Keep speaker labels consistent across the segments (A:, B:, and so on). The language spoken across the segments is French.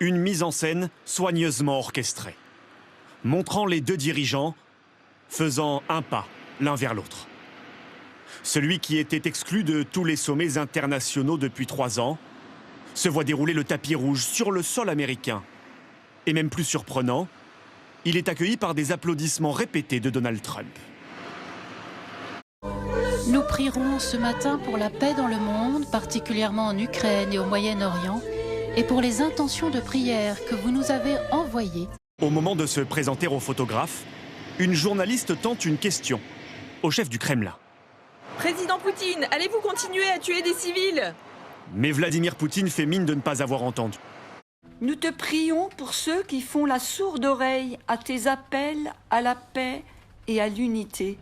A: Une mise en scène soigneusement orchestrée, montrant les deux dirigeants faisant un pas l'un vers l'autre. Celui qui était exclu de tous les sommets internationaux depuis 3 ans se voit dérouler le tapis rouge sur le sol américain. Et même plus surprenant, il est accueilli par des applaudissements répétés de Donald Trump.
B: Nous prierons ce matin pour la paix dans le monde, particulièrement en Ukraine et au Moyen-Orient, et pour les intentions de prière que vous nous avez envoyées.
A: Au moment de se présenter aux photographes, une journaliste tente une question au chef du Kremlin.
C: Président Poutine, allez-vous continuer à tuer des civils?
A: Mais Vladimir Poutine fait mine de ne pas avoir entendu.
D: Nous te prions pour ceux qui font la sourde oreille à tes appels à la paix et à l'unité.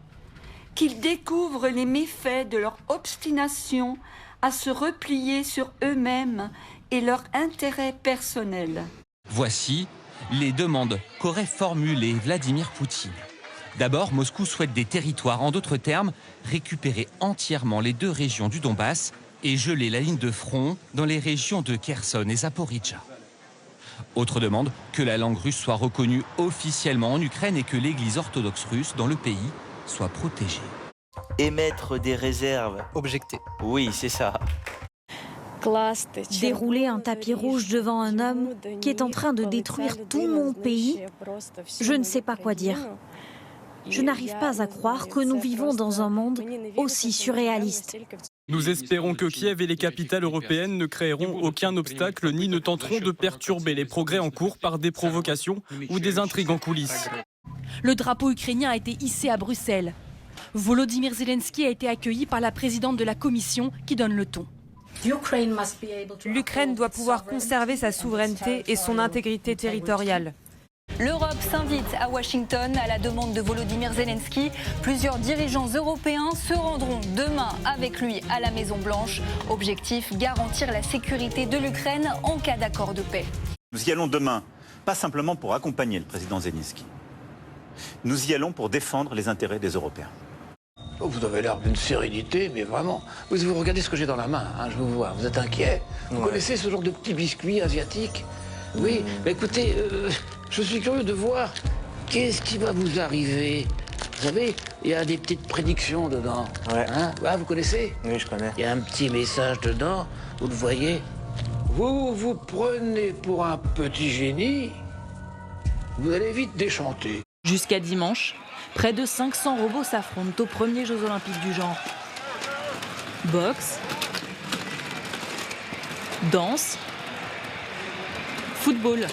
D: Qu'ils découvrent les méfaits de leur obstination à se replier sur eux-mêmes et leur intérêt personnel.
E: Voici les demandes qu'aurait formulées Vladimir Poutine. D'abord, Moscou souhaite des territoires, en d'autres termes, récupérer entièrement les 2 régions du Donbass et geler la ligne de front dans les régions de Kherson et Zaporijjia. Autre demande, que la langue russe soit reconnue officiellement en Ukraine et que l'église orthodoxe russe dans le pays soit protégée.
F: Émettre des réserves.
G: Objecter.
F: Oui, c'est ça.
H: Dérouler un tapis rouge devant un homme qui est en train de détruire tout mon pays, je ne sais pas quoi dire. Je n'arrive pas à croire que nous vivons dans un monde aussi surréaliste.
I: Nous espérons que Kiev et les capitales européennes ne créeront aucun obstacle ni ne tenteront de perturber les progrès en cours par des provocations ou des intrigues en coulisses.
J: Le drapeau ukrainien a été hissé à Bruxelles. Volodymyr Zelensky a été accueilli par la présidente de la Commission qui donne le ton.
C: L'Ukraine doit pouvoir conserver sa souveraineté et son intégrité territoriale.
K: L'Europe s'invite à Washington à la demande de Volodymyr Zelensky. Plusieurs dirigeants européens se rendront demain avec lui à la Maison-Blanche. Objectif, garantir la sécurité de l'Ukraine en cas d'accord de paix.
L: Nous y allons demain, pas simplement pour accompagner le président Zelensky. Nous y allons pour défendre les intérêts des Européens.
M: Oh, vous avez l'air d'une sérénité, mais vraiment. Vous regardez ce que j'ai dans la main, hein, je vous vois. Vous êtes inquiet. Vous connaissez ce genre de petits biscuits asiatiques? Oui, mais écoutez, je suis curieux de voir qu'est-ce qui va vous arriver. Vous savez, il y a des petites prédictions dedans.
F: Ouais.
M: Hein? Ah, vous connaissez?
F: Oui, je connais.
M: Il y a un petit message dedans, vous le voyez. Vous vous prenez pour un petit génie, vous allez vite déchanter.
J: Jusqu'à dimanche, près de 500 robots s'affrontent aux premiers Jeux Olympiques du genre. Boxe, danse, football.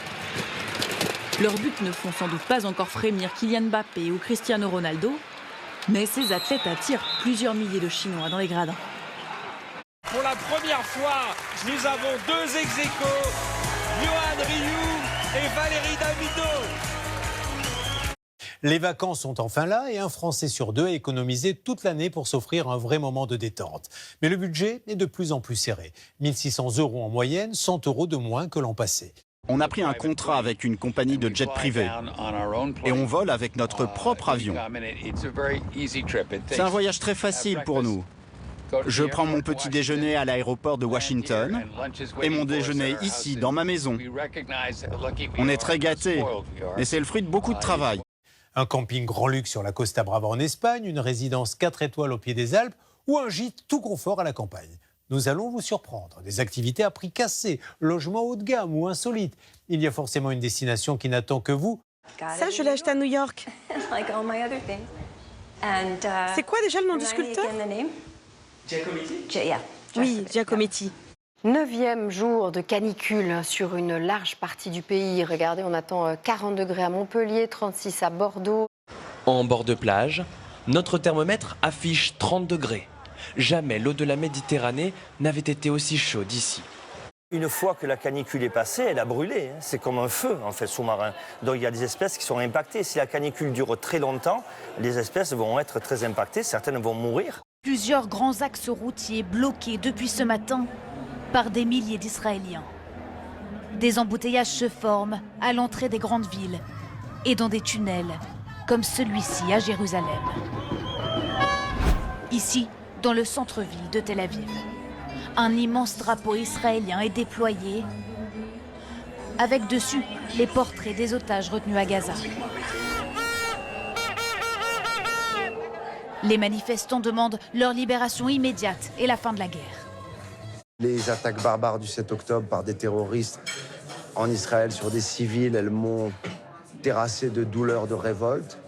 J: Leurs buts ne font sans doute pas encore frémir Kylian Mbappé ou Cristiano Ronaldo, mais ces athlètes attirent plusieurs milliers de Chinois dans les gradins.
N: Pour la première fois, nous avons 2 ex-aequo, Yohan Ryu et Valérie Damido.
G: Les vacances sont enfin là et un Français sur 2 a économisé toute l'année pour s'offrir un vrai moment de détente. Mais le budget est de plus en plus serré. 1 600 € en moyenne, 100 € de moins que l'an passé.
O: On a pris un contrat avec une compagnie de jet privé et on vole avec notre propre avion. C'est un voyage très facile pour nous. Je prends mon petit déjeuner à l'aéroport de Washington et mon déjeuner ici, dans ma maison. On est très gâtés, mais c'est le fruit de beaucoup de travail.
G: Un camping grand luxe sur la Costa Brava en Espagne, une résidence 4 étoiles au pied des Alpes ou un gîte tout confort à la campagne. Nous allons vous surprendre. Des activités à prix cassé, logements haut de gamme ou insolites. Il y a forcément une destination qui n'attend que vous.
C: Ça, je l'ai acheté à New York. C'est quoi déjà le nom du sculpteur?
P: Giacometti?
C: Oui, Giacometti.
P: 9e jour de canicule sur une large partie du pays. Regardez, on attend 40 degrés à Montpellier, 36 à Bordeaux.
Q: En bord de plage, notre thermomètre affiche 30 degrés. Jamais l'eau de la Méditerranée n'avait été aussi chaude ici.
F: Une fois que la canicule est passée, elle a brûlé. C'est comme un feu, en fait, sous-marin. Donc il y a des espèces qui sont impactées. Si la canicule dure très longtemps, les espèces vont être très impactées. Certaines vont mourir.
B: Plusieurs grands axes routiers bloqués depuis ce matin par des milliers d'Israéliens. Des embouteillages se forment à l'entrée des grandes villes et dans des tunnels, comme celui-ci à Jérusalem. Ici, dans le centre-ville de Tel Aviv, un immense drapeau israélien est déployé avec dessus les portraits des otages retenus à Gaza. Les manifestants demandent leur libération immédiate et la fin de la guerre.
R: Les attaques barbares du 7 octobre par des terroristes en Israël sur des civils, elles m'ont terrassé de douleur, de révolte.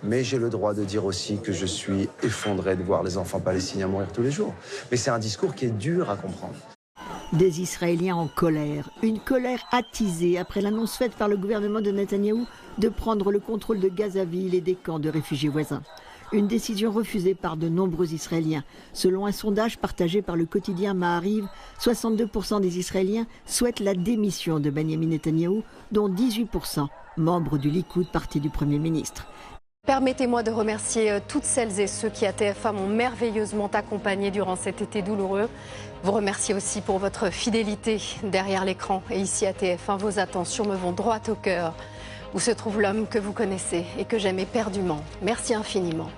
R: Mais j'ai le droit de dire aussi que je suis effondré de voir les enfants palestiniens mourir tous les jours. Mais c'est un discours qui est dur à comprendre.
S: Des Israéliens en colère. Une colère attisée après l'annonce faite par le gouvernement de Netanyahou de prendre le contrôle de Gazaville et des camps de réfugiés voisins. Une décision refusée par de nombreux Israéliens. Selon un sondage partagé par le quotidien Maariv, 62% des Israéliens souhaitent la démission de Benjamin Netanyahou, dont 18% membres du Likoud, parti du Premier ministre.
P: Permettez-moi de remercier toutes celles et ceux qui à TF1 m'ont merveilleusement accompagné durant cet été douloureux. Vous remercier aussi pour votre fidélité derrière l'écran. Et ici à TF1, vos attentions me vont droit au cœur, où se trouve l'homme que vous connaissez et que j'aime éperdument. Merci infiniment.